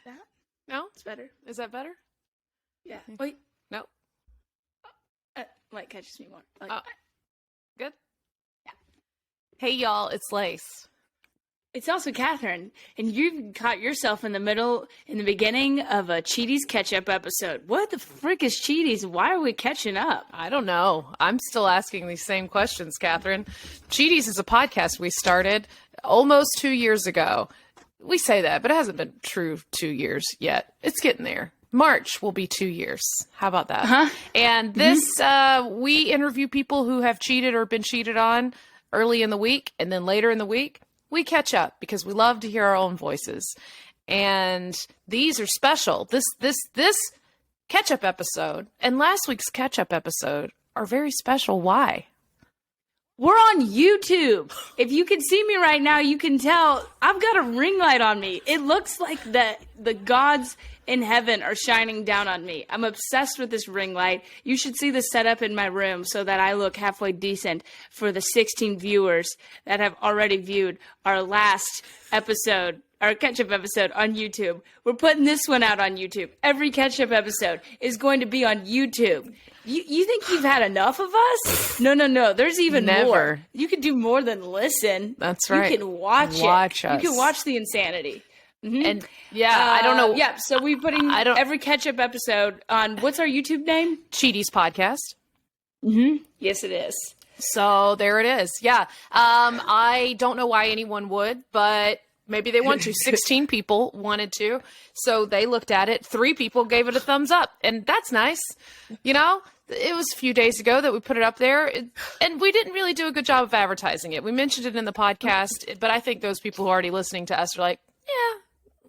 that. No? It's better. Is that better? Yeah. Wait. No. Light catches me more. Like, Good? Yeah. Hey, y'all, it's Lace. It's also Catherine, and you caught yourself in the beginning of a Cheaties Ketchup episode. What the frick is Cheaties? Why are we catching up? I don't know. I'm still asking these same questions, Catherine. Cheaties is a podcast we started almost 2 years ago. We say that, but it hasn't been true 2 years yet. It's getting there. March will be 2 years. How about that? Uh-huh. And this, we interview people who have cheated or been cheated on early in the week, and then later in the week, we catch up because we love to hear our own voices. And these are special. This catch-up episode and last week's catch-up episode are very special. Why? We're on YouTube. If you can see me right now, you can tell I've got a ring light on me. It looks like the gods in heaven are shining down on me. I'm obsessed with this ring light. You should see the setup in my room so that I look halfway decent for the 16 viewers that have already viewed our last episode, our catch-up episode on YouTube. We're putting this one out on YouTube. Every catch-up episode is going to be on YouTube. You think you've had enough of us? No. There's even more. You can do more than listen. That's right. You can watch us. You can watch the insanity. Mm-hmm. And I don't know. Yeah, so we're putting every catch-up episode on, what's our YouTube name? Cheaties Podcast. Mm-hmm. Yes, it is. So there it is. Yeah. I don't know why anyone would, but maybe they want to. 16 people wanted to. So they looked at it. 3 people gave it a thumbs up. And that's nice. You know, it was a few days ago that we put it up there. And we didn't really do a good job of advertising it. We mentioned it in the podcast, but I think those people who are already listening to us are like, yeah,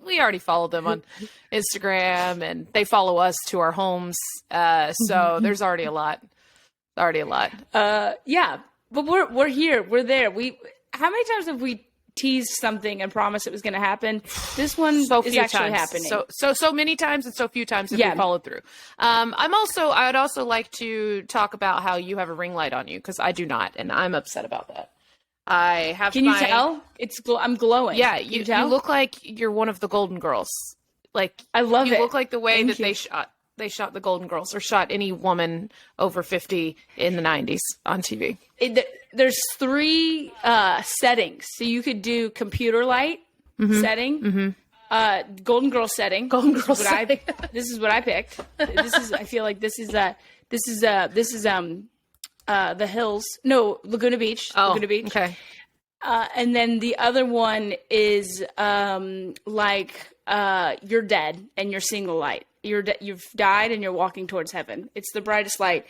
we already followed them on Instagram and they follow us to our homes. So there's already a lot. Yeah, but we're here. We're there. How many times have we teased something and promised it was going to happen? This one is actually happening. So many times and so few times that we followed through. I would also like to talk about how you have a ring light on you because I do not, and I'm upset about that. I have. Can you tell? I'm glowing. Yeah, you look like you're one of the Golden Girls. Like I love it. You look like the way that they shot the Golden Girls or shot any woman over 50 in the 90s on TV. There's 3 settings, so you could do computer light setting, Golden Girl setting. This is what I picked. I feel like this is the hills. No, Laguna Beach. Oh, Laguna Beach. Okay. And then the other one is you're dead and you're single light. You've died and you're walking towards heaven. It's the brightest light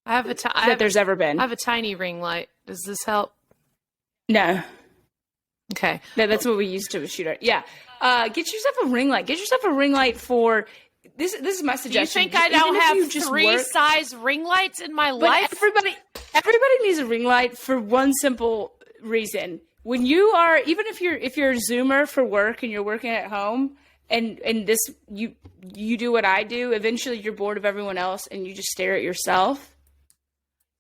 there's ever been. I have a tiny ring light. Does this help? No. Okay. No, that's what we used to shoot at. Yeah. Get yourself a ring light. Get yourself a ring light for this. This is my suggestion. Do you think I don't have 3 size ring lights in my life? Everybody needs a ring light for one simple reason. When you are, even if you're a Zoomer for work and you're working at home, and this you do what I do, eventually you're bored of everyone else and you just stare at yourself.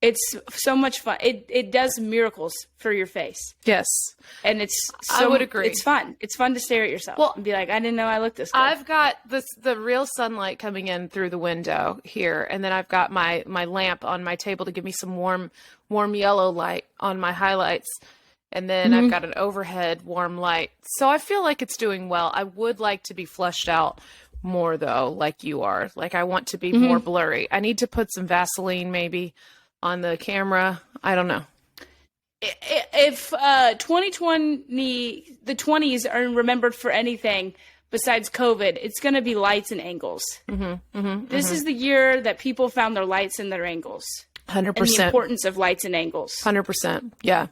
It's so much fun. It does miracles for your face. Yes. And I would agree. It's fun. It's fun to stare at yourself and be like, I didn't know I looked this good. I've got the real sunlight coming in through the window here, and then I've got my lamp on my table to give me some warm yellow light on my highlights. And then I've got an overhead warm light. So I feel like it's doing well. I would like to be fleshed out more though, like you are. Like I want to be more blurry. I need to put some Vaseline maybe on the camera. I don't know. If 2020, the 20s are remembered for anything besides COVID, it's going to be lights and angles. This is the year that people found their lights and their angles. 100%. And the importance of lights and angles. 100%. Yeah.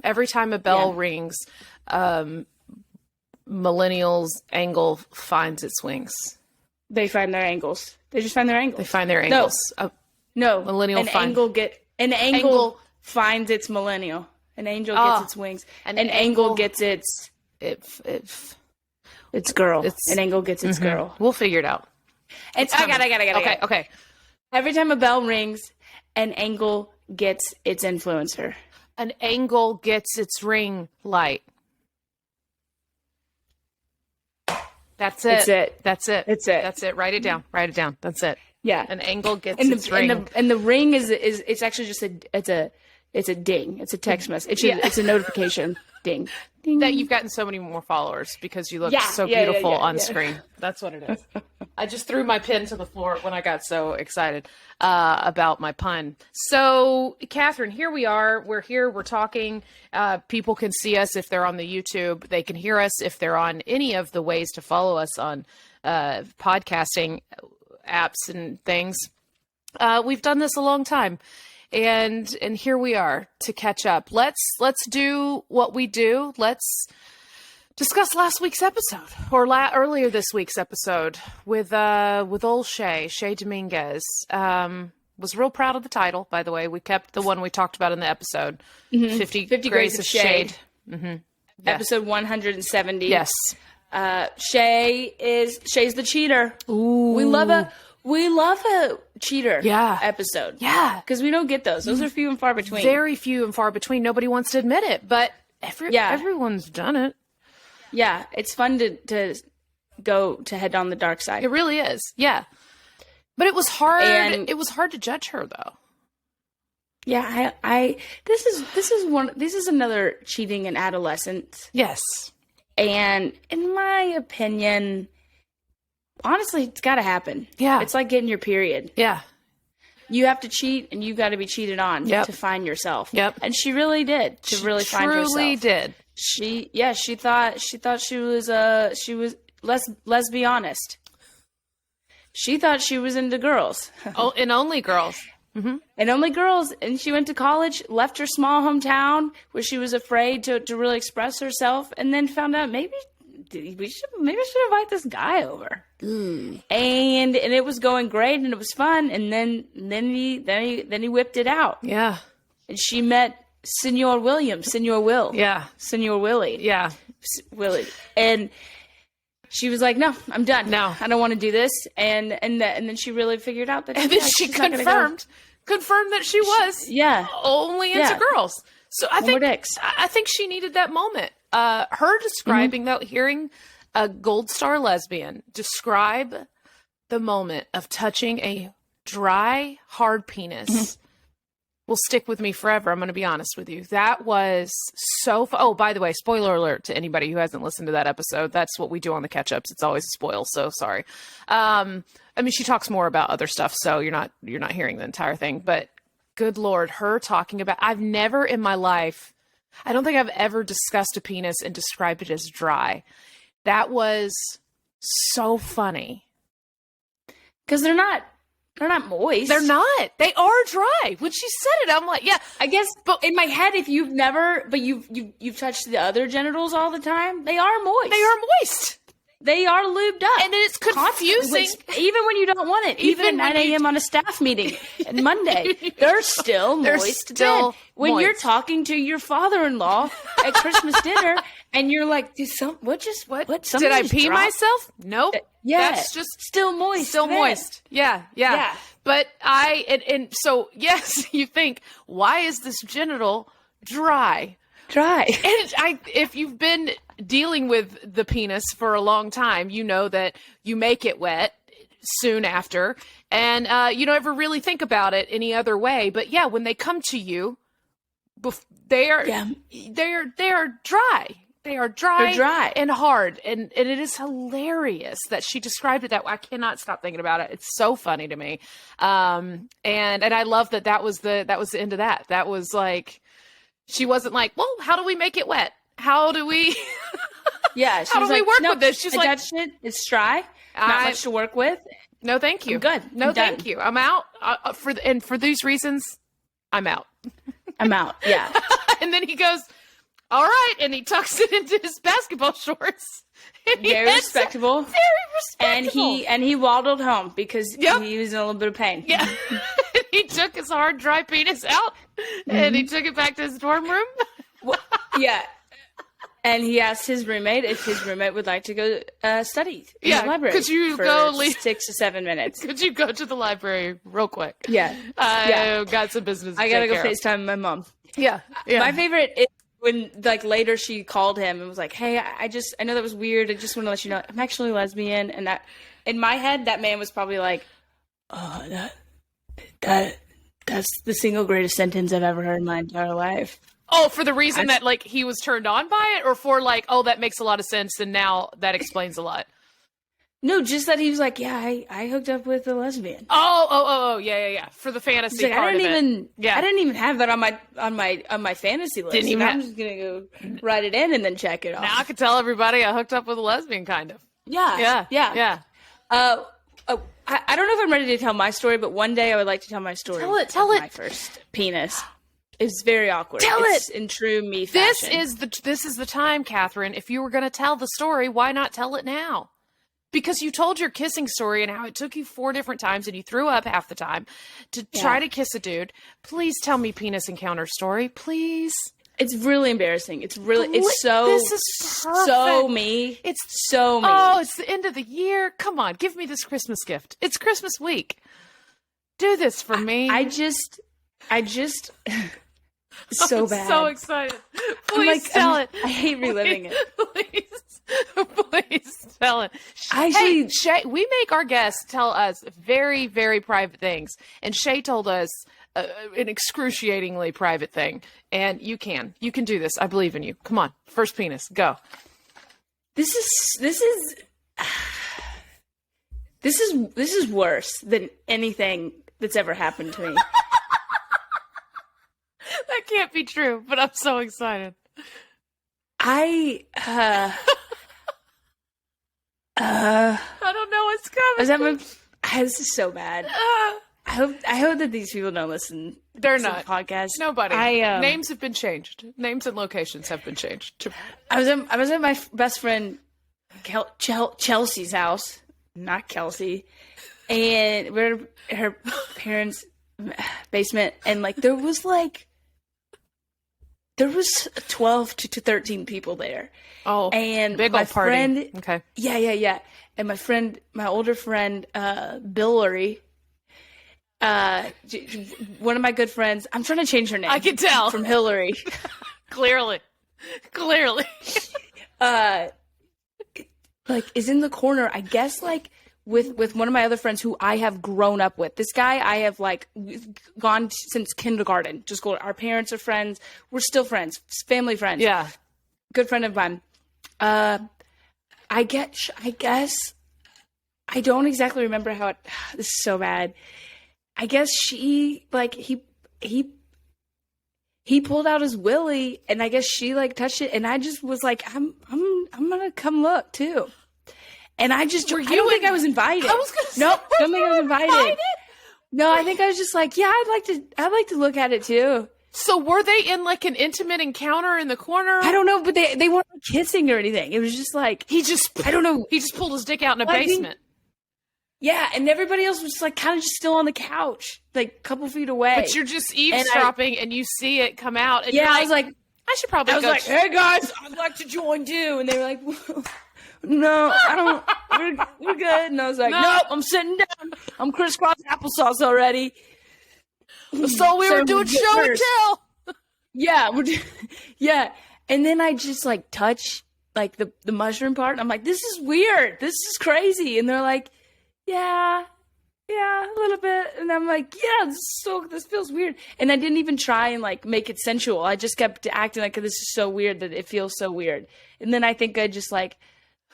Every time a bell rings, millennials' angle finds its wings. They find their angles. They just find their angles. They find their angles. No, millennial an angle finds its millennial. An angel gets its wings. An angle gets its girl. An angle gets its girl. We'll figure it out. I got it. Okay. Every time a bell rings, an angle gets its influencer. An angle gets its ring light. That's it. It's it. That's it. It's it. That's it. Write it down. Write it down. That's it. Yeah. An angle gets And its ring. the ring is it's actually just it's a ding. It's a text message. It's a notification. Ding. Ding. That you've gotten so many more followers because you look so Yeah, beautiful on yeah. screen. That's what it is. I just threw my pen to the floor when I got so excited about my pun. So, Katherine, here we are. We're here. We're talking. People can see us if they're on the YouTube. They can hear us if they're on any of the ways to follow us on podcasting apps and things. We've done this a long time. And here we are to catch up. Let's do what we do. Let's discuss last week's episode or earlier this week's episode with old Shay Dominguez. Was real proud of the title, by the way. We kept the one we talked about in the episode. 50 Greys of Shade. Mm-hmm. Yeah. Episode 170. Yes. Shay's the cheater. Ooh. We love a cheater episode. Yeah. Because we don't get those. Those are few and far between. Very few and far between. Nobody wants to admit it, but everyone's done it. Yeah. It's fun to go to head on the dark side. It really is. Yeah. But it was hard. It was hard to judge her, though. Yeah. This is another cheating in adolescence. Yes. And in my opinion, honestly, it's got to happen. Yeah. It's like getting your period. Yeah. You have to cheat, and you've got to be cheated on to find yourself. Yep. And she really did find herself. Truly did. She thought she was let's be honest. She thought she was into girls. Oh, and only girls. Mm-hmm. And only girls. And she went to college, left her small hometown where she was afraid to really express herself, and then found out maybe we should invite this guy over. And it was going great, and it was fun. And then he whipped it out. Yeah. And she met Senor Will. Yeah. Senor Willie. Yeah. Willie. And she was like, "No, I'm done. No, I don't want to do this." And then she really figured out that. And then she confirmed that she was only into girls. So I think she needed that moment. Her describing though, hearing a Gold Star lesbian describe the moment of touching a dry, hard penis will stick with me forever. I'm going to be honest with you. That was so oh, by the way, spoiler alert to anybody who hasn't listened to that episode. That's what we do on the catch-ups. It's always a spoil, so sorry. I mean, she talks more about other stuff, so you're not hearing the entire thing. But good Lord, her talking about, I've never in my life, I don't think I've ever discussed a penis and described it as dry. That was so funny. Because they're not moist. They're not. They are dry. When she said it, I'm like, yeah. I guess, but in my head, if you've never, but you've touched the other genitals all the time, they are moist. They are moist. They are lubed up. And it's confusing. Even when you don't want it. Even at 9 a.m. on a staff meeting on Monday, they're still moist. When you're talking to your father-in-law at Christmas dinner and you're like, did I pee myself? Nope. Yeah. That's just still moist. Still moist. Yeah. But and so, yes, you think, why is this genital dry? And if you've been dealing with the penis for a long time, you know that you make it wet soon after, and you don't ever really think about it any other way. But yeah, when they come to you, they are dry. They are dry and hard, and it is hilarious that she described it that way. I cannot stop thinking about it. It's so funny to me, and I love that was the end of that. That was like, she wasn't like, well, how do we make it wet? How do we? Yeah, how do we work with this? She's like, it. It's dry. Not much to work with. No, thank you. I'm good. No, thank you. I'm out. For these reasons, I'm out. I'm out. Yeah. And then he goes, all right, and he tucks it into his basketball shorts. Very respectable. Very respectable. And he waddled home because he was in a little bit of pain. Yeah. He took his hard, dry penis out, and he took it back to his dorm room. Well, yeah. And he asked his roommate if his roommate would like to go study in the library. Could you for go 6 to 7 minutes? Could you go to the library real quick? Yeah. I got some business. I gotta go FaceTime my mom. Yeah. My favorite is when like later she called him and was like, "Hey, I know that was weird. I just want to let you know I'm actually lesbian." And that in my head, that man was probably like, "Oh, that's the single greatest sentence I've ever heard in my entire life." Oh, for the reason that like he was turned on by it, or for like, oh, that makes a lot of sense, and now that explains a lot. No, just that he was like, "Yeah, I hooked up with a lesbian." Oh, yeah. For the fantasy like, part I didn't even have that on my fantasy list. Didn't even I'm just gonna go write it in and then check it off. Now I can tell everybody I hooked up with a lesbian, kind of. Yeah. I don't know if I'm ready to tell my story, but one day I would like to tell my story. Tell it. My first penis. It's very awkward. It's in true me fashion. This is the time, Katherine. If you were going to tell the story, why not tell it now? Because you told your kissing story and how it took you 4 different times and you threw up half the time to try to kiss a dude. Please tell me penis encounter story, please. It's really embarrassing. This is so me. It's so me. Oh, it's the end of the year. Come on, give me this Christmas gift. It's Christmas week. Do this for me. I just so I'm bad. So excited. Please tell it. I hate reliving it. Please tell it. Actually, hey, Shay, we make our guests tell us very, very private things. And Shay told us an excruciatingly private thing. And you can do this. I believe in you. Come on. First penis. Go. This is worse than anything that's ever happened to me. That can't be true, but I'm so excited. I don't know what's coming. This is so bad. I hope that these people don't listen. They're to not. The podcast. Nobody. Names have been changed. Names and locations have been changed. I was at my best friend Chelsea's house, not Kelsey, and we're at her parents' basement, and like there was 12 to 13 people there. Oh, and big old party. Friend, okay. Yeah. And my older friend, Billary, one of my good friends, I'm trying to change her name. I can tell. From Hillary. Clearly. Is in the corner, I guess, with one of my other friends who I have grown up with. This guy I have gone since kindergarten. Just go. Our parents are friends. We're still friends. Family friends. Yeah. Good friend of mine. I guess I don't exactly remember how it. This is so bad. I guess he pulled out his willy, and I guess she touched it, and I just was like, I'm gonna come look too. And I don't think I was invited. I was gonna say, nope, don't think I was invited. No, I think I was just like, yeah, I'd like to look at it too. So were they in an intimate encounter in the corner? I don't know, but they weren't kissing or anything. It was just I don't know. He just pulled his dick out in a basement. Yeah, and everybody else was kind of just still on the couch, a couple feet away. But you're just eavesdropping, and you see it come out. And I was like, I should probably go. I was like, hey guys, I'd like to join too. And they were like, no, I don't. We're good. And I was like, nope, I'm sitting down. I'm crisscross applesauce already. So we were doing show and tell. Yeah, yeah. And then I just touch the mushroom part. And I'm like, this is weird. This is crazy. And they're like, yeah, a little bit. And I'm like, yeah, this feels weird. And I didn't even try and make it sensual. I just kept acting like this is so weird that it feels so weird. And then I think I just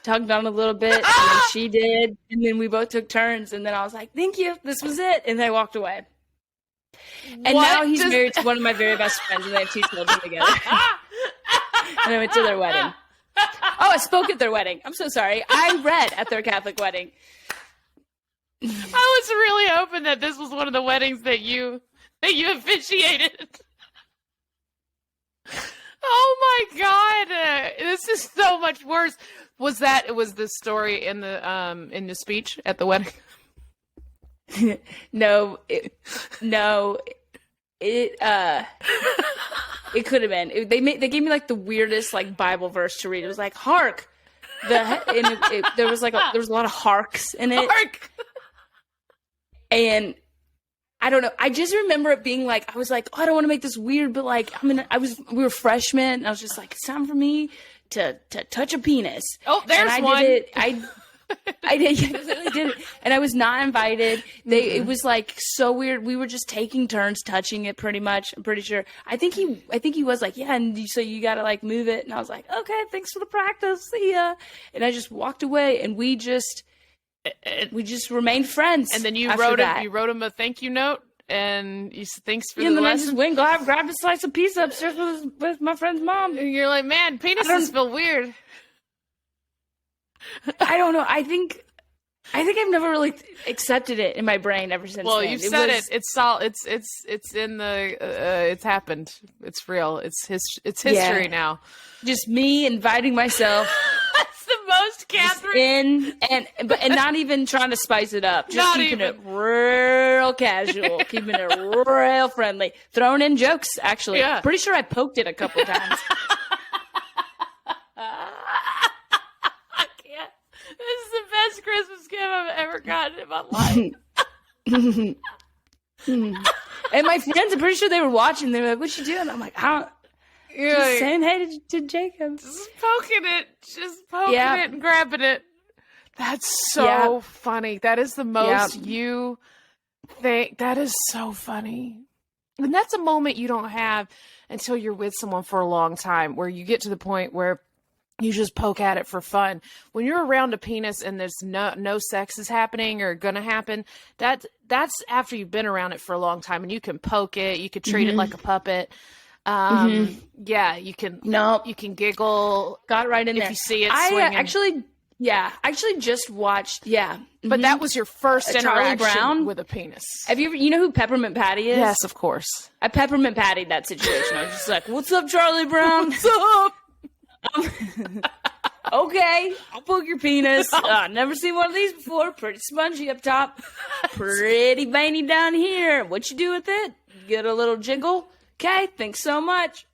tugged on a little bit, and then she did, and then we both took turns, and then I was like, thank you, this was it. And I walked away. And now he's married to one of my very best friends, and they have 2 children together. And I went to their wedding. Oh, I spoke at their wedding. I'm so sorry. I read at their Catholic wedding. I was really hoping that this was one of the weddings that you officiated. Oh my God, this is so much worse. Was the story in the speech at the wedding? No, it could have been. They gave me the weirdest Bible verse to read. It was hark. There was a lot of harks in it. Hark. And I don't know. I just remember it being like, I was like, oh, I don't want to make this weird, but like, we were freshmen, and I was just like, it's time for me to touch a penis. Oh, there's and one. Did it. I did. Yeah, I literally did it, and I was not invited. It was like so weird. We were just taking turns touching it, pretty much. I'm pretty sure. I think he was like, yeah, and so you got to like move it, and I was like, okay, thanks for the practice. See ya. And I just walked away, and we just remained friends. And then you wrote him a thank you note, and you said thanks for the and then lesson. I just went and grabbed a slice of pizza upstairs with my friend's mom. And you're like, man, penises feel weird. I don't know. I think I've never really accepted it in my brain ever since. Well, then. you've said it. It's in the. It's happened. It's real. It's history now. Just me inviting myself. That's the most Catherine. And not even trying to spice it up. Just Not keeping even. it real casual, keeping it real friendly, throwing in jokes. Actually, Yeah. Pretty sure I poked it a couple times. This is the best Christmas gift I've ever gotten in my life. And my friends, I'm pretty sure they were watching. They were like, "What you doing?" I'm like, "I don't." You're Just like, saying hey to Jacob. just poking it and grabbing it. That's so funny. That is the most you think. That is so funny. And that's a moment you don't have until you're with someone for a long time, where you get to the point where you just poke at it for fun. When you're around a penis and there's no sex is happening or gonna happen, that's after you've been around it for a long time, and you can poke it, you can treat it like a puppet. Yeah, you can. Nope. You can giggle. Got right in there. If you see it I swinging. actually just watched. Yeah, But that was your first Charlie interaction Brown? with a penis. Have you ever? You know who Peppermint Patty is? Yes, of course. I Peppermint Patty that situation. I was just like, "What's up, Charlie Brown? What's up? Okay, I'll poke your penis. Never seen one of these before. Pretty spongy up top, pretty veiny down here. What you do with it? Get a little jiggle. Okay, thanks so much.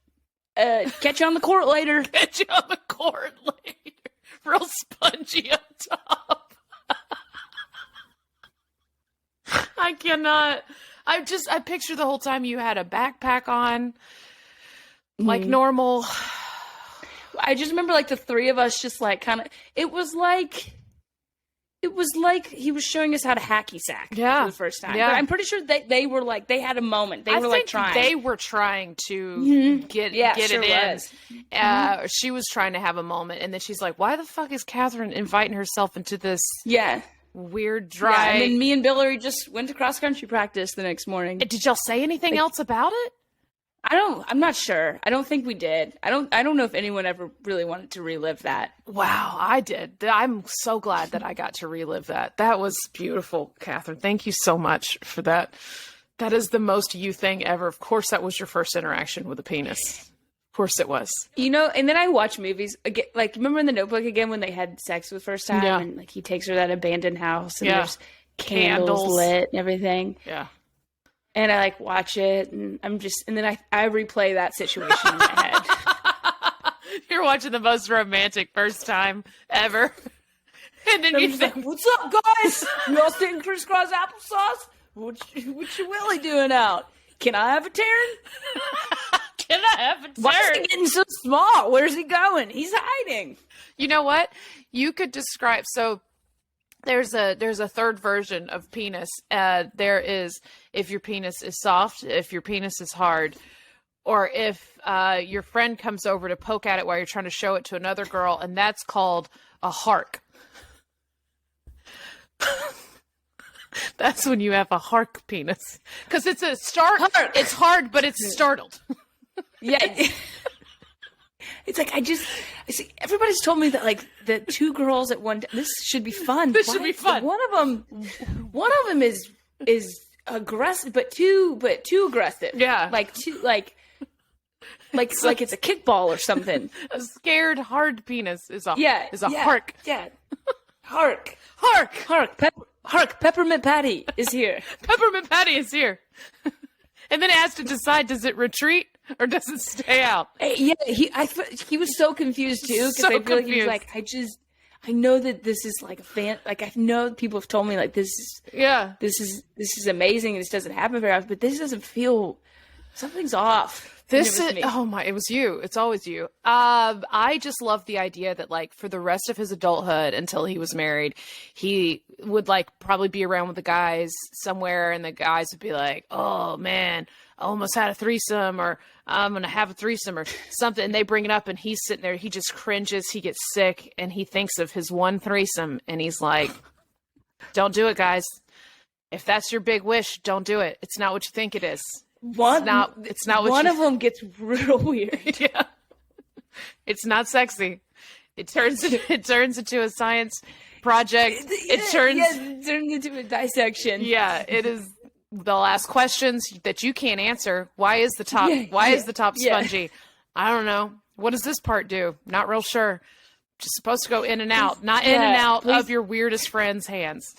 Catch you on the court later. Get you on the court later. Real spongy up top. I cannot. I picture the whole time you had a backpack on, like normal. I just remember like the three of us just like kind of. It was like he was showing us how to hacky sack for the first time. Yeah. But I'm pretty sure they were like they had a moment. They were like trying. They were trying to get sure it in. was. She was trying to have a moment, and then she's like, "Why the fuck is Catherine inviting herself into this weird dry?" Yeah, and then me and Billary just went to cross country practice the next morning. Did y'all say anything else about it? I'm not sure. I don't think we did. I don't know if anyone ever really wanted to relive that. Wow, I did. I'm so glad that I got to relive that. That was beautiful, Catherine. Thank you so much for that. That is the most you thing ever. Of course, that was your first interaction with a penis. Of course it was. You know, and then I watch movies again. Like, remember in The Notebook again when they had sex for the first time? Yeah. And like he takes her to that abandoned house and Yeah. there's candles lit and everything. Yeah. And I like watch it and then I replay that situation in my head. You're watching the most romantic first time ever. And then I'm you just think, like, what's up, guys? You all sitting crisscross applesauce? What you Willie doing out? Can I have a turn? can I have a turn? Why is he getting so small? Where's he going? He's hiding. You know what? You could describe, so there's a third version of penis. There is if your penis is soft, if your penis is hard, or if your friend comes over to poke at it while you're trying to show it to another girl, and that's called a hark. That's when you have a hark penis. Because it's a start. Hark. It's hard, but it's startled. Yeah. It's like I see everybody's told me that like the two girls at one this should be fun. This should be fun. One of them is aggressive but too aggressive. Yeah. Like like it's a kickball or something. A scared hard penis is a hark. Yeah. Hark. Hark. Hark. Peppermint Patty is here. Peppermint Patty is here. And then it has to decide, does it retreat or does it stay out? Yeah, he was so confused too because So I feel like he was confused. like, I know that this is like a fan. Like I know people have told me like this is amazing. And this doesn't happen very often, but this doesn't feel. Something's off. It was you. It's always you. I just love the idea that like for the rest of his adulthood until he was married, he would like probably be around with the guys somewhere, and the guys would be like, "Oh man, I almost had a threesome," or "I'm gonna have a threesome," or something, and they bring it up, and he's sitting there, he just cringes, he gets sick, and he thinks of his one threesome, and he's like, "Don't do it, guys. If that's your big wish, don't do it. It's not what you think it is." It's not what one of them gets real weird. Yeah. It's not sexy. It turns into a science project. It turns into a dissection. Yeah, it is. They'll ask questions that you can't answer. Why is the top spongy? I don't know. What does this part do? Not real sure. Just supposed to go in and out, not in and out of your weirdest friend's hands.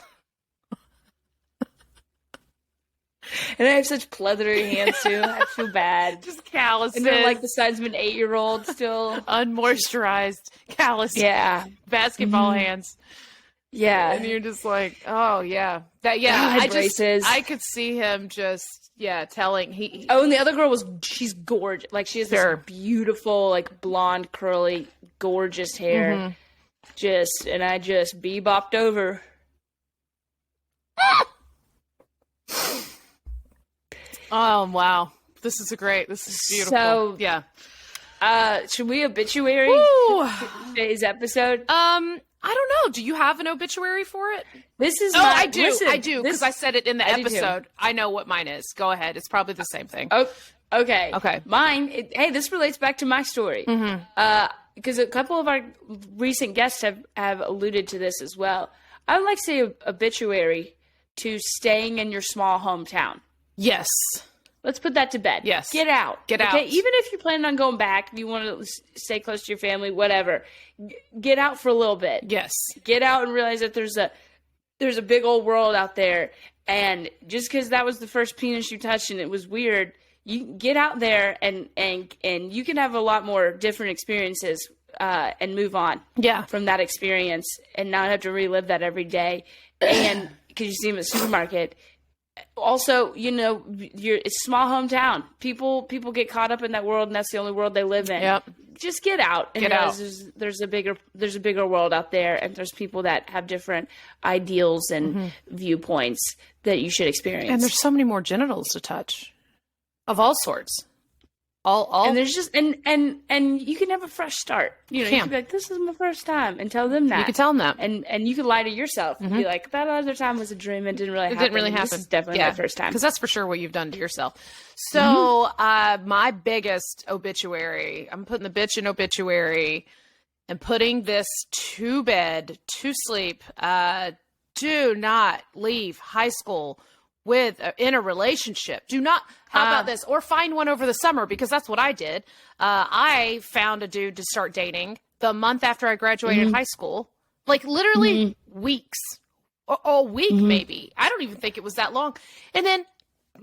And I have such pleathery hands too. I feel bad. Just calluses. And they're like the size of an 8-year-old still. Unmoisturized, calloused. Yeah. Basketball hands. Yeah. And you're just like, oh yeah. Braces. I could see him just telling and the other girl she's gorgeous. Like she has this beautiful, like blonde, curly, gorgeous hair. Mm-hmm. And I just bebopped over. Oh wow, this is beautiful. So yeah, should we obituary today's episode? I don't know. Do you have an obituary for it? This is I do because I said it in the episode. I know what mine is. Go ahead. It's probably the same thing. Oh, okay. Mine. This relates back to my story. Because a couple of our recent guests have alluded to this as well. I would like to say obituary to staying in your small hometown. Yes. Let's put that to bed. Yes. Get out. Out. Even if you're planning on going back, if you want to stay close to your family, whatever, get out for a little bit. Yes. Get out and realize that there's a big old world out there. And just because that was the first penis you touched and it was weird, you get out there and you can have a lot more different experiences and move on from that experience and not have to relive that every day. And because you see them at the supermarket. Also, it's a small hometown. People get caught up in that world, and that's the only world they live in. Yep. Just get out and realize there's a bigger world out there, and there's people that have different ideals and viewpoints that you should experience. And there's so many more genitals to touch, of all sorts. All and there's just and you can have a fresh start. You can be like, this is my first time, and tell them that. You can tell them that, and you can lie to yourself and be like, that other time was a dream. It didn't really happen. This is definitely my first time, because that's for sure what you've done to yourself. So my biggest obituary, I'm putting the bitch in obituary, and putting this to bed, to sleep. Do not leave high school in a relationship. Do not, how about this? Or find one over the summer, because that's what I did. I found a dude to start dating the month after I graduated high school. Like literally weeks. Or a week maybe. I don't even think it was that long. And then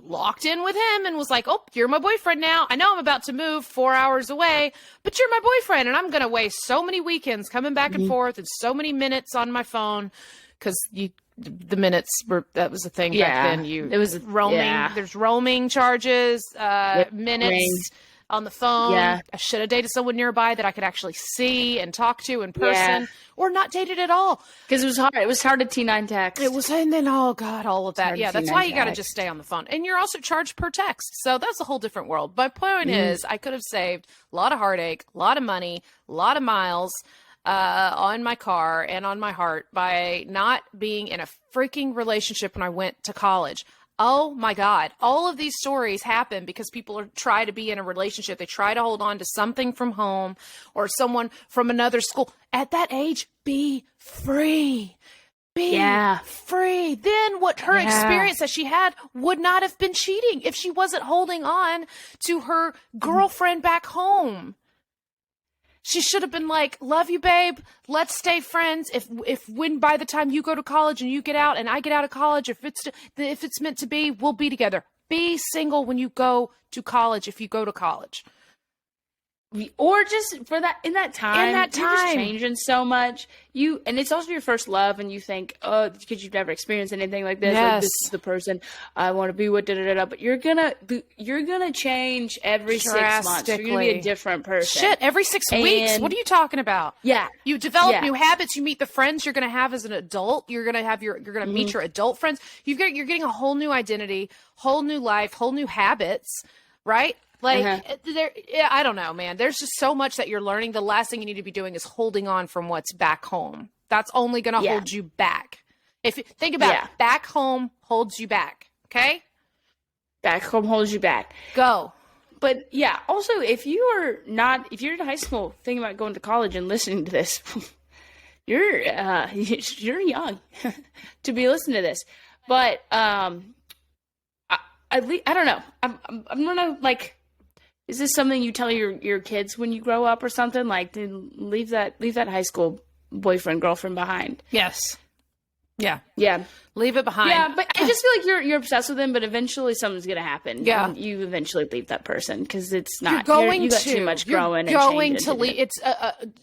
locked in with him and was like, oh, you're my boyfriend now. I know I'm about to move 4 hours away, but you're my boyfriend. And I'm going to waste so many weekends coming back and forth and so many minutes on my phone. Because the minutes that was a thing back then. It was roaming. There's roaming charges, minutes on the phone. Yeah. I should have dated someone nearby that I could actually see and talk to in person, or not dated at all. Because it was hard. It was hard to T9 text. It was, and then all of that. Yeah, that's why you got to just stay on the phone. And you're also charged per text, so that's a whole different world. My point is, I could have saved a lot of heartache, a lot of money, a lot of miles. On my car and on my heart by not being in a freaking relationship when I went to college. Oh my God. All of these stories happen because people try to be in a relationship. They try to hold on to something from home or someone from another school. At that age, be free. Be free. Then what her experience that she had would not have been cheating if she wasn't holding on to her girlfriend back home. She should have been like, love you, babe. Let's stay friends. If when by the time you go to college and you get out and I get out of college, if it's meant to be, we'll be together. Be single when you go to college if you go to college. or just for that in that time, you're just changing so much. And it's also your first love, and you think, oh, because you've never experienced anything like this. Yes. Like, this is the person I want to be with. But you're gonna change every 6 months. You're gonna be a different person. Shit, every 6 weeks. What are you talking about? Yeah, you develop new habits. You meet the friends you're gonna have as an adult. You're gonna meet your adult friends. You're getting a whole new identity, whole new life, whole new habits, right? Like, I don't know, man. There's just so much that you're learning. The last thing you need to be doing is holding on from what's back home. That's only going to hold you back. If you think about it, back home holds you back. Okay? Back home holds you back. Go. But yeah, also, if you're in high school thinking about going to college and listening to this, you're young to be listening to this. But I don't know. I'm gonna like. Is this something you tell your kids when you grow up or something? Like, leave that high school boyfriend, girlfriend behind. Yes. Yeah. Yeah. Leave it behind. Yeah, but I just feel like you're obsessed with him, but eventually something's going to happen. Yeah. And you eventually leave that person because it's not, you got too much growing you're and going to leave. It's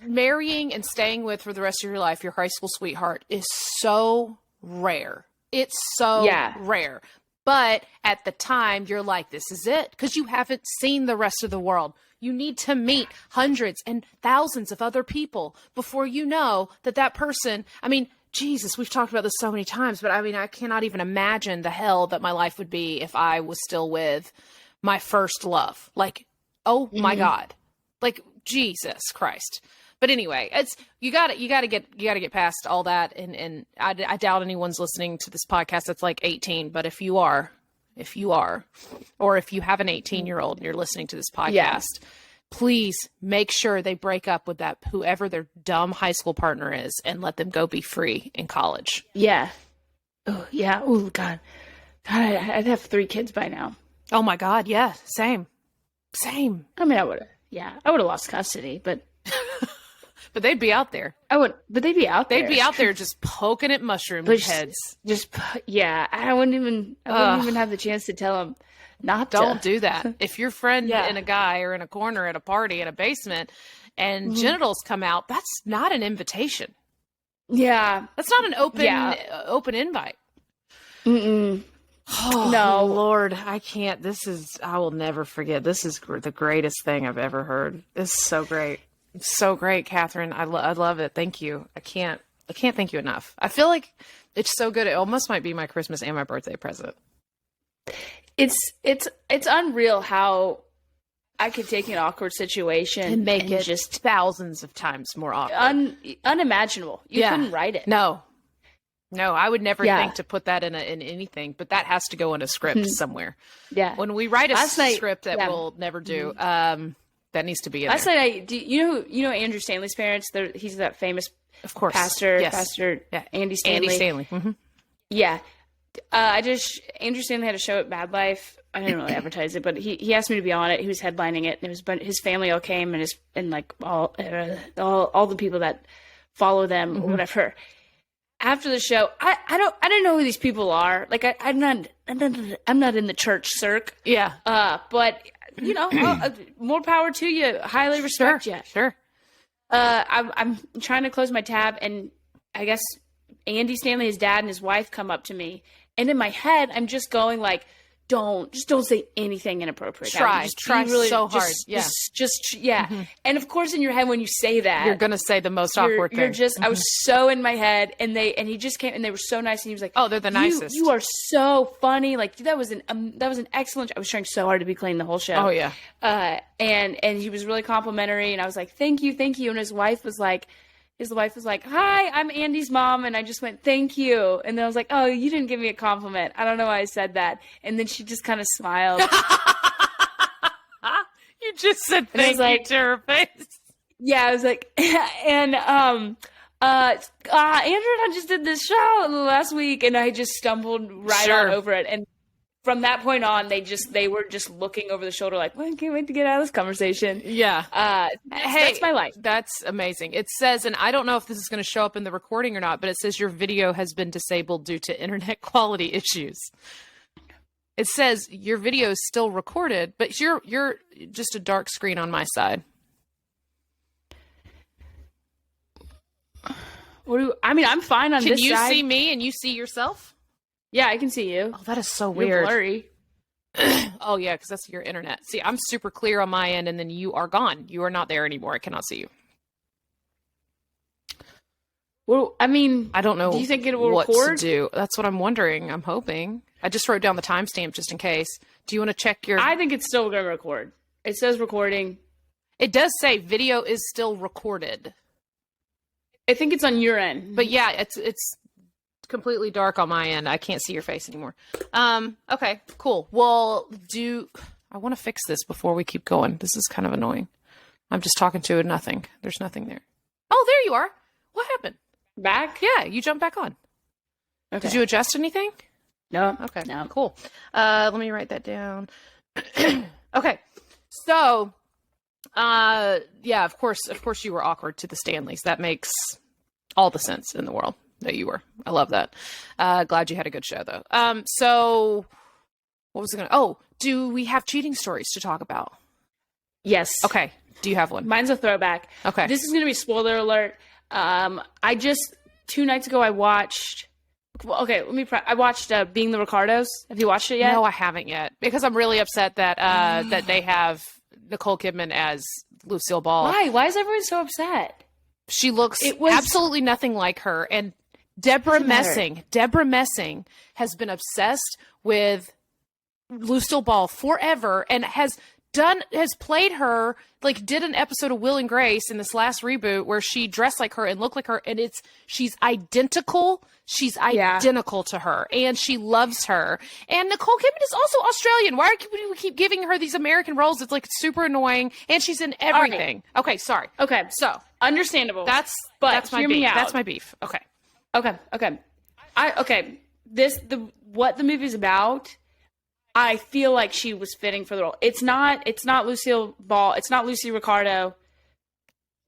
marrying and staying with for the rest of your life, your high school sweetheart is so rare. It's so rare. But at the time, you're like, this is it. Because you haven't seen the rest of the world. You need to meet hundreds and thousands of other people before you know that person, I mean, Jesus, we've talked about this so many times, but I mean, I cannot even imagine the hell that my life would be if I was still with my first love. Like, oh my God. Like, Jesus Christ. But anyway, it's you got to get past all that, and I doubt anyone's listening to this podcast that's like 18. But if you are, or if you have an 18-year-old and you're listening to this podcast, please make sure they break up with that whoever their dumb high school partner is, and let them go be free in college. Yeah. Oh yeah. Oh God. I'd have 3 kids by now. Oh my God. Yeah. Same. I mean, I would have. Yeah, I would have lost custody, but. But they'd be out there. But they'd be out there. They'd be out there just poking at mushroom heads. I wouldn't even have the chance to tell them not to. Don't do that. If your friend and a guy are in a corner at a party in a basement and genitals come out, that's not an invitation. Yeah. That's not an open invite. Mm-mm. Oh, no, Lord, I can't. I will never forget. This is the greatest thing I've ever heard. This is so great. It's so great, Katherine. I love it. Thank you. I can't thank you enough. I feel like it's so good. It almost might be my Christmas and my birthday present. It's unreal how I could take an awkward situation and make it just thousands of times more awkward. Unimaginable. You couldn't write it. No, I would never think to put that in anything, but that has to go in a script somewhere. Yeah. When we write a script that we'll never do, that needs to be in last there. Night, you know Andrew Stanley's parents? He's that famous, of course, pastor, Andy Stanley. Andy Stanley. Mm-hmm. Yeah. Andrew Stanley had a show at Bad Life. I didn't really advertise it, but he asked me to be on it. He was headlining it, and his family all came, and like all the people that follow them or whatever. After the show, I didn't know who these people are. Like I'm not in the church circ. Yeah. But you know, more power to you. Highly respect you. Sure. I'm trying to close my tab, and I guess Andy Stanley, his dad, and his wife come up to me, and in my head, I'm just going like, don't say anything inappropriate. Try really so hard. And of course, in your head, when you say that, you're gonna say the most awkward thing. I was so in my head, and he just came, and they were so nice, and he was like, "Oh, they're the nicest. You are so funny. Like that was an excellent. I was trying so hard to be clean the whole show. Oh yeah. And he was really complimentary, and I was like, thank you. And his wife was like, hi, I'm Andy's mom. And I just went, thank you. And then I was like, oh, you didn't give me a compliment. I don't know why I said that. And then she just kind of smiled. You just said thank you to her face. Yeah, I was like, and Andrew and I just did this show last week, and I just stumbled right on over it. And from that point on, they were just looking over the shoulder like, well, I can't wait to get out of this conversation. Yeah. That's my life. That's amazing. It says, and I don't know if this is going to show up in the recording or not, but it says your video has been disabled due to internet quality issues. It says your video is still recorded, but you're just a dark screen on my side. I mean, I'm fine on Can this you side. see me and you see yourself? Yeah, I can see you. Oh, that is so You're weird. blurry. Oh, yeah, because that's your internet. See, I'm super clear on my end, and then you are gone. You are not there anymore. I cannot see you. Well, I mean, I don't know. Do you think it will what record? to do? That's what I'm wondering. I'm hoping. I just wrote down the timestamp just in case. Do you want to check your? I think it's still going to record. It says recording. It does say video is still recorded. I think it's on your end. But yeah, it's completely dark on my end. I can't see your face anymore. Okay, cool. Well, I want to fix this before we keep going. This is kind of annoying. I'm just talking to nothing. There's nothing there. Oh, there you are. What happened? Back? Yeah, you jumped back on. Okay. Did you adjust anything? No. Okay. No. Cool. Let me write that down. Okay. So, yeah, of course you were awkward to the Stanleys. That makes all the sense in the world that you were. I love that. Glad you had a good show though. So what was it gonna? Oh, do we have cheating stories to talk about? Yes. Okay. Do you have one? Mine's a throwback. Okay. This is going to be spoiler alert. I just 2 nights ago I watched. Well, okay, I watched Being the Ricardos. Have you watched it yet? No, I haven't yet because I'm really upset that that they have Nicole Kidman as Lucille Ball. Why? Why is everyone so upset? She looks It was- absolutely nothing like her. And Deborah Messing has been obsessed with Lucille Ball forever and has played her, like did an episode of Will and Grace in this last reboot where she dressed like her and looked like her, and she's identical. She's identical to her, and she loves her. And Nicole Kidman is also Australian. Why do we keep giving her these American roles? It's like super annoying, and she's in everything. Right. Okay, sorry. Okay, so understandable. That's my hear beef. me out. That's my beef. Okay. Okay. What the movie's about. I feel like she was fitting for the role. It's not Lucille Ball. It's not Lucy Ricardo.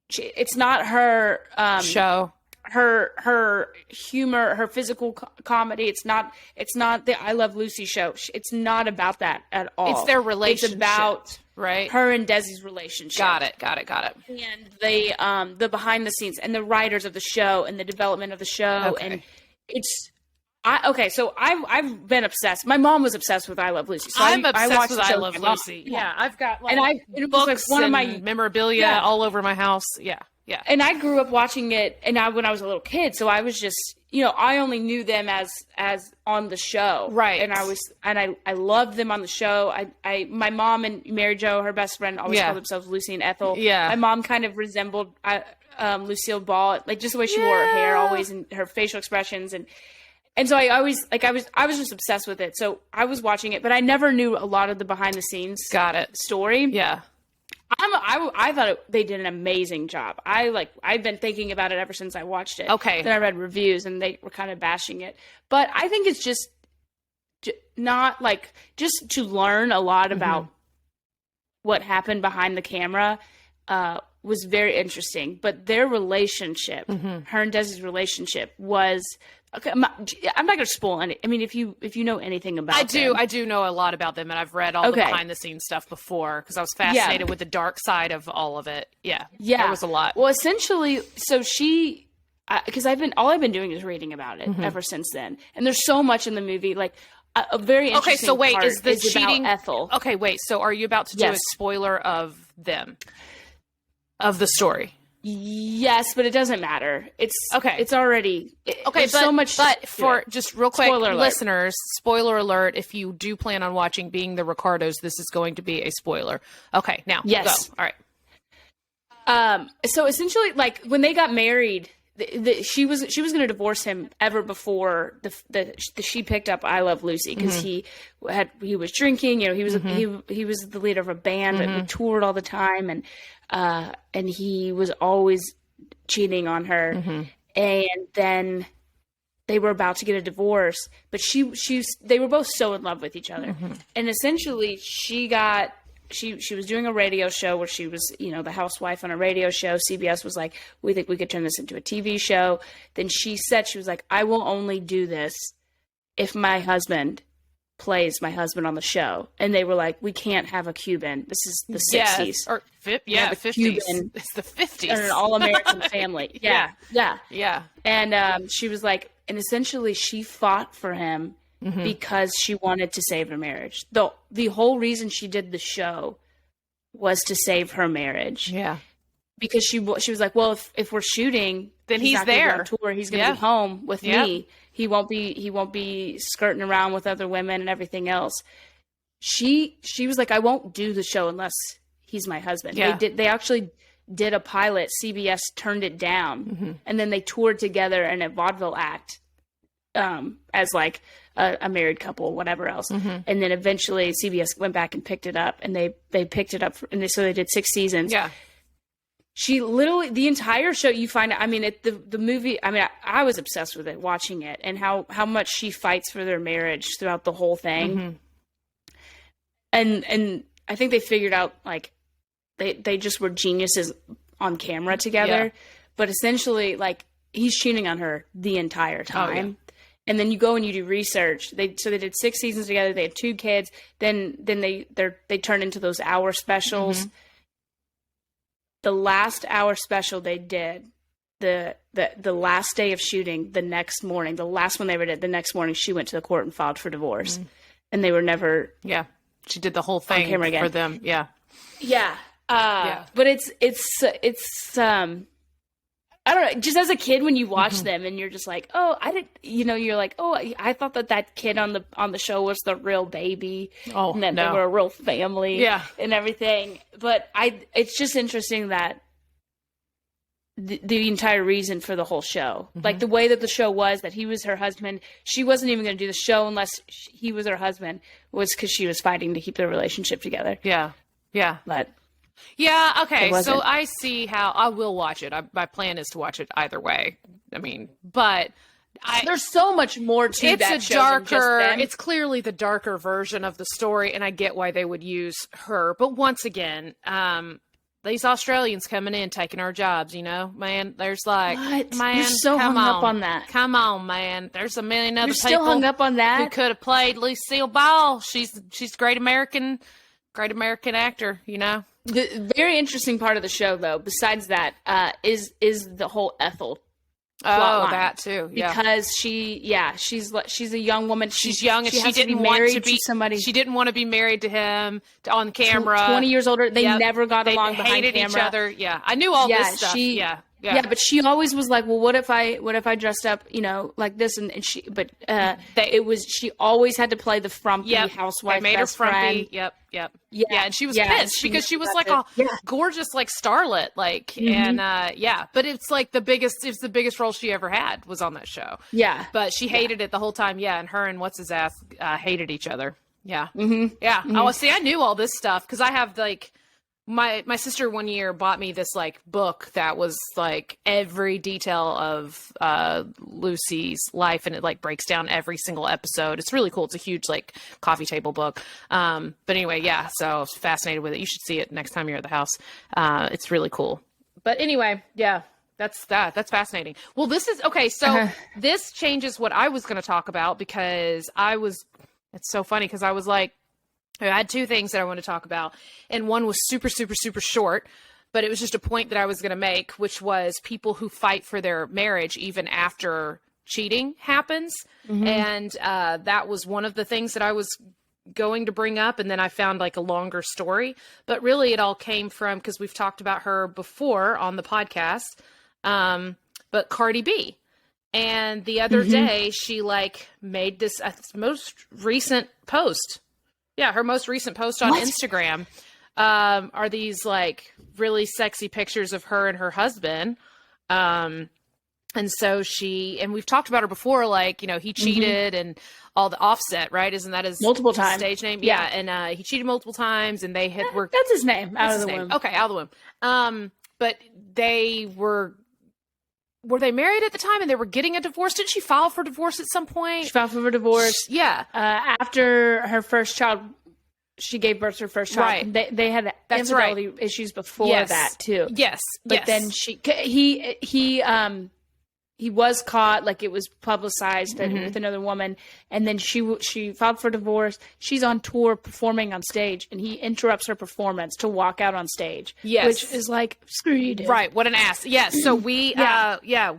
It's not her Show. Her humor, her physical comedy. It's not the I Love Lucy show. It's not about that at all. It's their relationship. It's about right? her and Desi's relationship. Got it. And the behind the scenes and the writers of the show and the development of the show. Okay. And it's so I've been obsessed. My mom was obsessed with I Love Lucy. So I'm I obsessed watched with the I show Love with my mom. Lucy. Yeah, I've got like it was books like one of my and memorabilia Yeah. all over my house. Yeah. And I grew up watching it, and when I was a little kid, so I was just, I only knew them as on the show, right? And I loved them on the show. My mom and Mary Jo, her best friend, always called themselves Lucy and Ethel. Yeah, my mom kind of resembled Lucille Ball, like just the way she wore her hair, always, and her facial expressions, and so I always I was just obsessed with it. So I was watching it, but I never knew a lot of the behind the scenes story. Yeah. I thought they did an amazing job. I've been thinking about it ever since I watched it. Okay. Then I read reviews and they were kind of bashing it. But I think it's just not like just to learn a lot about what happened behind the camera was very interesting. But their relationship, her and Desi's relationship was okay. I'm not going to spoil any. I mean, if you know anything about them. I do know a lot about them, and I've read all the behind the scenes stuff before because I was fascinated with the dark side of all of it. Yeah, there was a lot. Well, essentially, so she, because I've been doing is reading about it ever since then, and there's so much in the movie, like a very interesting. Okay, so wait, part is the cheating about Ethel? Okay, wait, so are you about to do a spoiler of them, of the story? Yes, but it doesn't matter. It's okay. It's already okay. But, so much. But for just real quick, spoiler listeners, spoiler alert! If you do plan on watching Being the Ricardos, this is going to be a spoiler. Okay, now go. All right. So essentially, like when they got married, she was going to divorce him ever before she picked up I Love Lucy because he was drinking. He was he was the leader of a band that toured all the time and he was always cheating on her. And then they were about to get a divorce, but they were both so in love with each other. And essentially she was doing a radio show where she was, the housewife on a radio show. CBS was like, we think we could turn this into a TV show. Then she was like, I will only do this if my husband plays my husband on the show, and they were like, we can't have a Cuban. This is the 60s. Or the 50s. Cuban, it's the 50s. And an all-American family. Yeah. And she was like, and essentially she fought for him because she wanted to save her marriage. The whole reason she did the show was to save her marriage. Yeah. Because she was like, well, if we're shooting, then he's not gonna there go on tour. He's going to be home with me. He won't be skirting around with other women and everything else. She was like, I won't do the show unless he's my husband. Yeah. They actually did a pilot. CBS turned it down, and then they toured together in a vaudeville act, as like a married couple, whatever else. And then eventually CBS went back and picked it up, and they picked it up, so they did 6 seasons. Yeah. She literally, the entire show, you find, I mean, the movie, I mean, I was obsessed with it, watching it, and how much she fights for their marriage throughout the whole thing. And I think they figured out, like, they just were geniuses on camera together. But essentially, like, he's cheating on her the entire time. And then you go and you do research. So they did 6 seasons together. They had 2 kids. Then they turned into those hour specials. The last hour special they did, the last day of shooting, the next morning, the last one they ever did, the next morning she went to the court and filed for divorce. And they were never she did the whole thing for them. But it's I don't know, just as a kid when you watch them and you're just like, oh, I didn't, you're like, oh, I thought that kid on the show was the real baby. Oh, and that they were a real family and everything. But it's just interesting that the entire reason for the whole show, like the way that the show was, that he was her husband, she wasn't even going to do the show unless he was her husband, was because she was fighting to keep their relationship together. But okay. So I see how I will watch it. My plan is to watch it either way. I mean, but there's so much more to that show. It's a darker, it's clearly the darker version of the story, and I get why they would use her. But once again, these Australians coming in, taking our jobs, man, there's like, man, you're so hung up on that. Come on, man. There's a million other people still hung up on that who could have played Lucille Ball. She's great American actor, The very interesting part of the show, though, besides that, is the whole Ethel. That too. Yeah. Because she's a young woman. She's young, and she didn't want to be somebody. She didn't want to be married to him on camera. 20 years older. They never got along behind camera. They hated each other. Yeah, I knew all this stuff. But she always was like, well, what if I dressed up, like this, and she, but she always had to play the frumpy housewife. They made her frumpy. Friend. Yep. Yeah, and she was pissed because she was like a gorgeous, like, starlet, like, and but it's like the biggest role she ever had was on that show. Yeah, but she hated it the whole time. Yeah, and her and what's his ass hated each other. Yeah, Oh, see, I knew all this stuff because I have like. My sister one year bought me this like book that was like every detail of Lucy's life, and it like breaks down every single episode. It's really cool. It's a huge like coffee table book. But anyway, so I was fascinated with it. You should see it next time you're at the house. It's really cool. But anyway, that's fascinating. Well, this is okay. So this changes what I was going to talk about because it's so funny because I was like, I had 2 things that I want to talk about, and one was super, super, super short, but it was just a point that I was going to make, which was people who fight for their marriage even after cheating happens. And that was one of the things that I was going to bring up, and then I found like a longer story. But really it all came from, because we've talked about her before on the podcast, but Cardi B. And the other day she like made this most recent post. Yeah, her most recent post on Instagram are these like really sexy pictures of her and her husband. And so and we've talked about her before, like, he cheated and all the Offset, right? Isn't that his multiple times stage name? Yeah. And he cheated multiple times and they had worked. That's his name out of the womb. Okay, out of the womb. But they were they married at the time and they were getting a divorce? Didn't she file for divorce at some point? She filed for divorce. Yeah. After her first child, she gave birth to her first child. Right. They had infidelity issues before that too. Yes. But then he he was caught, like it was publicized that with another woman, and then she filed for divorce. She's on tour performing on stage, and he interrupts her performance to walk out on stage. Yes. Which is like, screw you, dude. Right. What an ass. Yes. So we,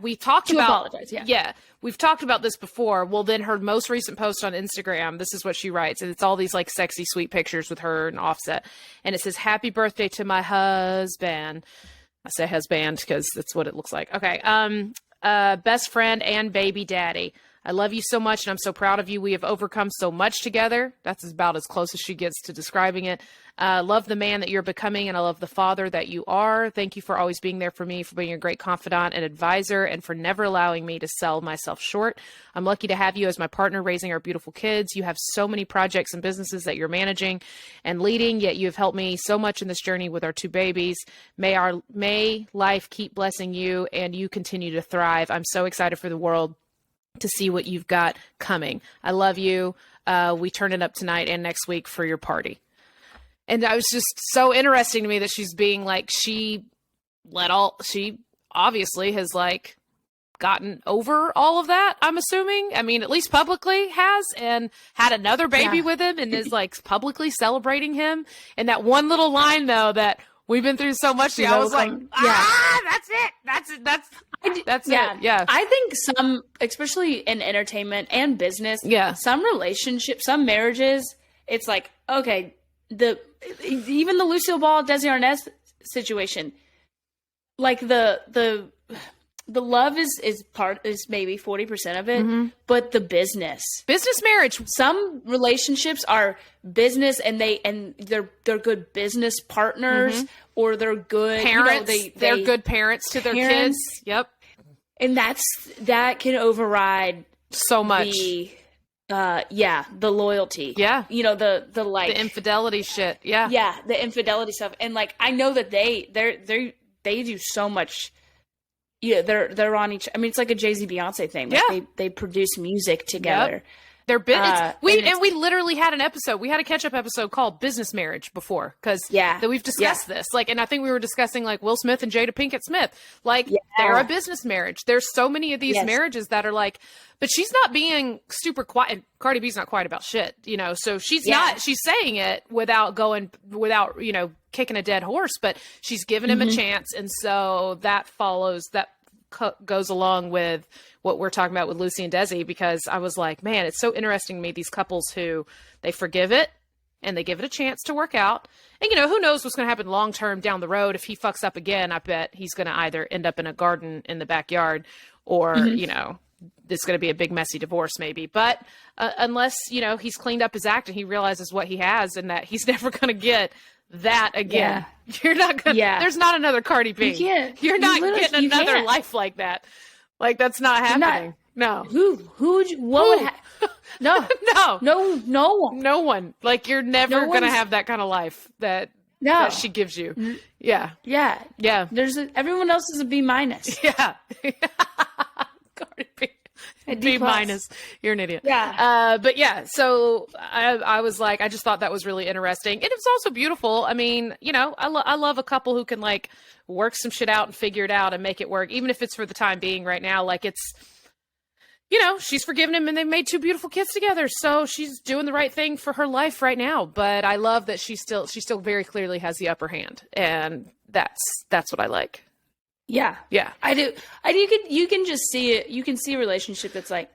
we talked To about, apologize, we've talked about this before. Well, then her most recent post on Instagram, this is what she writes. And it's all these like sexy, sweet pictures with her and Offset. And it says, "Happy birthday to my husband." I say husband because that's what it looks like. Okay. Best friend and baby daddy. I love you so much and I'm so proud of you. We have overcome so much together. That's about as close as she gets to describing it. Love the man that you're becoming and I love the father that you are. Thank you for always being there for me, for being a great confidant and advisor, and for never allowing me to sell myself short. I'm lucky to have you as my partner raising our beautiful kids. You have so many projects and businesses that you're managing and leading, yet you have helped me so much in this journey with our 2 babies. May life keep blessing you and you continue to thrive. I'm so excited for the world to see what you've got coming. I love you. We turn it up tonight and next week for your party. And I was just so interesting to me that she's being like, she obviously has like gotten over all of that, I'm assuming. I mean, at least publicly has, and had another baby with him and is like publicly celebrating him. And that one little line though, that we've been through so much. I was like, that's it. That's it. Yeah. I think some, especially in entertainment and business, some relationships, some marriages, it's like, okay, even the Lucille Ball, Desi Arnaz situation, like the love is maybe 40% of it, but the business marriage. Some relationships are business, and they're good business partners, or they're good parents. They're good parents to their kids. Yep, and that can override so much. The loyalty. Yeah. The like the infidelity shit. Yeah. Yeah, the infidelity stuff. And like I know that they do so much. Yeah, they're on each. I mean, it's like a Jay-Z Beyonce thing. Like they produce music together. Yep. We literally had an episode. We had a Ketchup episode called "Business Marriage" before, because that we've discussed this. Like, and I think we were discussing like Will Smith and Jada Pinkett Smith. Like, they're a business marriage. There's so many of these marriages that are like, but she's not being super quiet. Cardi B's not quiet about shit, So she's not. She's saying it without kicking a dead horse. But she's given him a chance, and so that follows that. Goes along with what we're talking about with Lucy and Desi, because I was like, man, it's so interesting to me, these couples who they forgive it and they give it a chance to work out. And, who knows what's going to happen long term down the road. If he fucks up again, I bet he's going to either end up in a garden in the backyard or, it's going to be a big messy divorce maybe. But unless, he's cleaned up his act and he realizes what he has and that he's never going to get that again. You're not gonna there's not another Cardi B. You're not getting another life like that. Like, that's not happening. No. No one. Like, you're never gonna have that kind of life that she gives you. Yeah. Everyone else is a B-. Yeah. Cardi B. B-. You're an idiot. Yeah. But yeah, so I was like, I just thought that was really interesting. And it was also beautiful. I mean, I love a couple who can like work some shit out and figure it out and make it work, even if it's for the time being right now. Like, it's, she's forgiven him and they've made 2 beautiful kids together. So she's doing the right thing for her life right now. But I love that she still very clearly has the upper hand. And that's what I like. Yeah. I do. You can just see it. You can see a relationship that's like,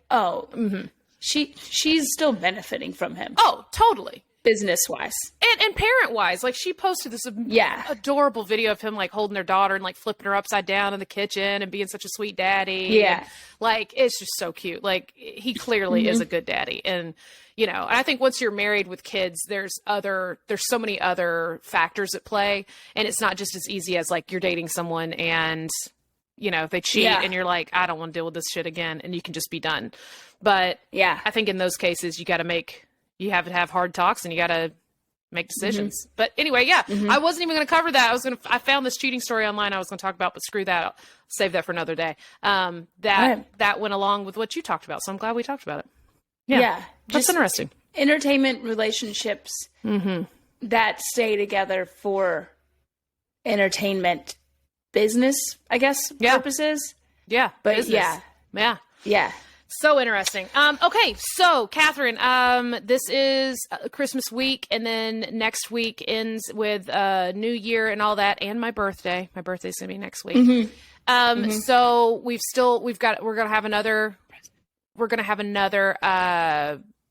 she's still benefiting from him. Oh, totally. Business wise and parent wise. Like, she posted this adorable video of him like holding their daughter and like flipping her upside down in the kitchen and being such a sweet daddy. Yeah. And, like, it's just so cute. Like, he clearly is a good daddy. And, and I think once you're married with kids, there's so many other factors at play. And it's not just as easy as like you're dating someone and, they cheat and you're like, I don't want to deal with this shit again. And you can just be done. But I think in those cases, you have to have hard talks and you got to make decisions. But anyway, I wasn't even going to cover that. I found this cheating story online I was going to talk about, but screw that. I'll save that for another day. That went along with what you talked about. So I'm glad we talked about it. Yeah. That's interesting. Entertainment relationships that stay together for entertainment business, I guess, purposes. Yeah. But business. Yeah. Yeah. So interesting. Okay, so Katherine, this is Christmas week, and then next week ends with New Year and all that, and my birthday. My birthday's gonna be next week. So we're gonna have another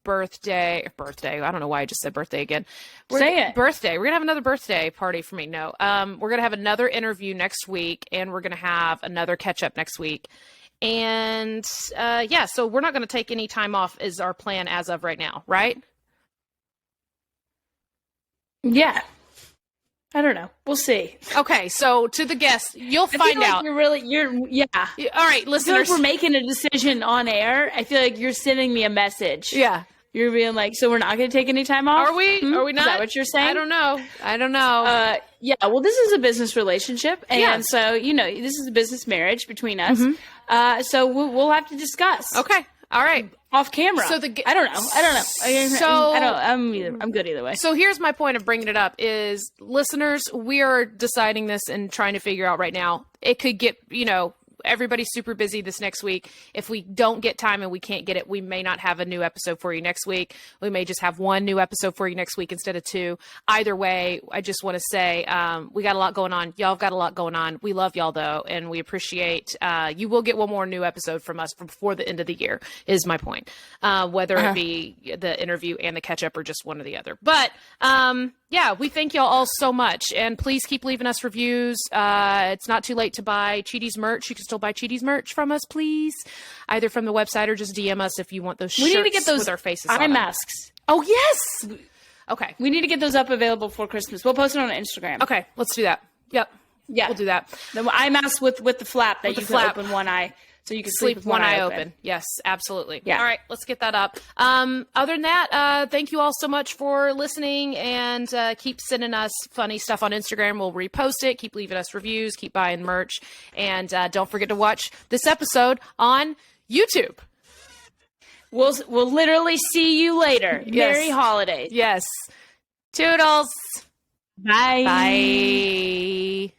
birthday. I don't know why I just said birthday again. Say it. Birthday. We're gonna have another birthday party for me. No, we're gonna have another interview next week, and we're gonna have another catch up next week. And so we're not going to take any time off is our plan as of right now, right? Yeah. I don't know. We'll see. Okay, so to the guests, you'll find out. All right, listeners. We're making a decision on air. I feel like you're sending me a message. Yeah. You're being like, so we're not going to take any time off? Are we? Are we not? Is that what you're saying? I don't know. Yeah, well, this is a business relationship. And so, this is a business marriage between us. So we'll have to discuss. Okay. All right. Off camera. So I don't know. I'm good either way. So here's my point of bringing it up is, listeners, we are deciding this and trying to figure out right now. It could get, everybody's super busy this next week. If we don't get time and we can't get it, we may not have a new episode for you next week. We may just have one new episode for you next week instead of two. Either way, I just want to say we got a lot going on. Y'all have got a lot going on. We love y'all, though, and we appreciate you will get one more new episode from us before the end of the year, is my point. Whether it be the interview and the catch-up or just one or the other. But we thank y'all all so much. And please keep leaving us reviews. It's not too late to buy Cheaties merch. You can still buy Cheaties merch from us, please. Either from the website or just DM us if you want those shirts. We need to get those with our faces eye on them. masks. Oh, yes. Okay. We need to get those up available for Christmas. We'll post it on Instagram. Okay. Let's do that. Yep. Yeah. We'll do that. The eye mask with the flap that With you the can flap. open one eye. So you can sleep with one eye open. Yes, absolutely. Yeah. All right, let's get that up. Other than that, thank you all so much for listening, and keep sending us funny stuff on Instagram. We'll repost it. Keep leaving us reviews. Keep buying merch. And don't forget to watch this episode on YouTube. We'll literally see you later. Yes. Merry holidays. Yes. Toodles. Bye. Bye.